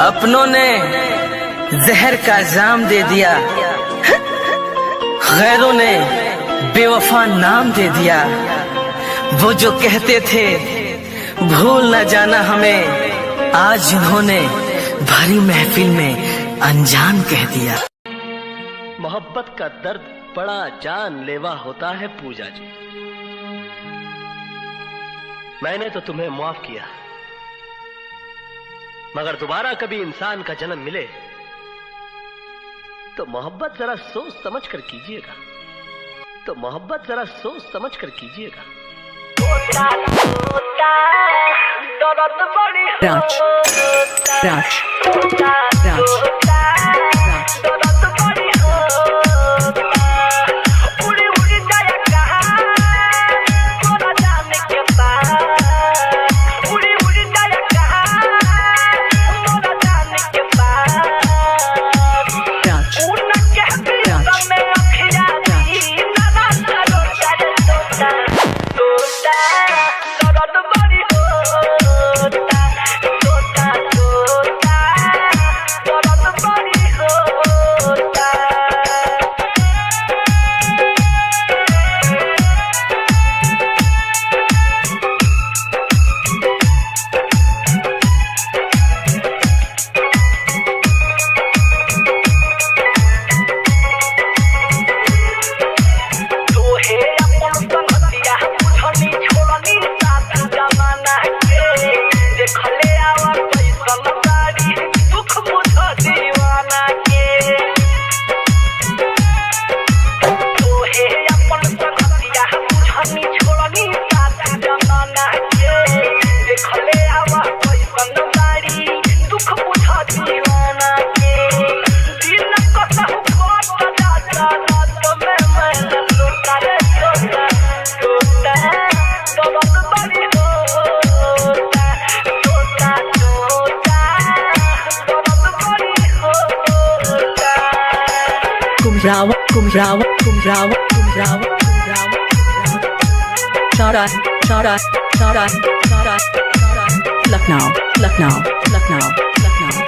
अपनों ने जहर का जाम दे दिया, गैरों ने बेवफा नाम दे दिया। वो जो कहते थे भूल न जाना हमें, आज उन्होंने भरी महफिल में अनजान कह दिया। मोहब्बत का दर्द बड़ा जानलेवा होता है पूजा जी। मैंने तो तुम्हें माफ किया, मगर दोबारा कभी इंसान का जन्म मिले तो मोहब्बत जरा सोच समझ कर कीजिएगा, तो मोहब्बत जरा सोच समझ कर कीजिएगा। राज राज राज Lucknow, Lucknow, Lucknow, Lucknow.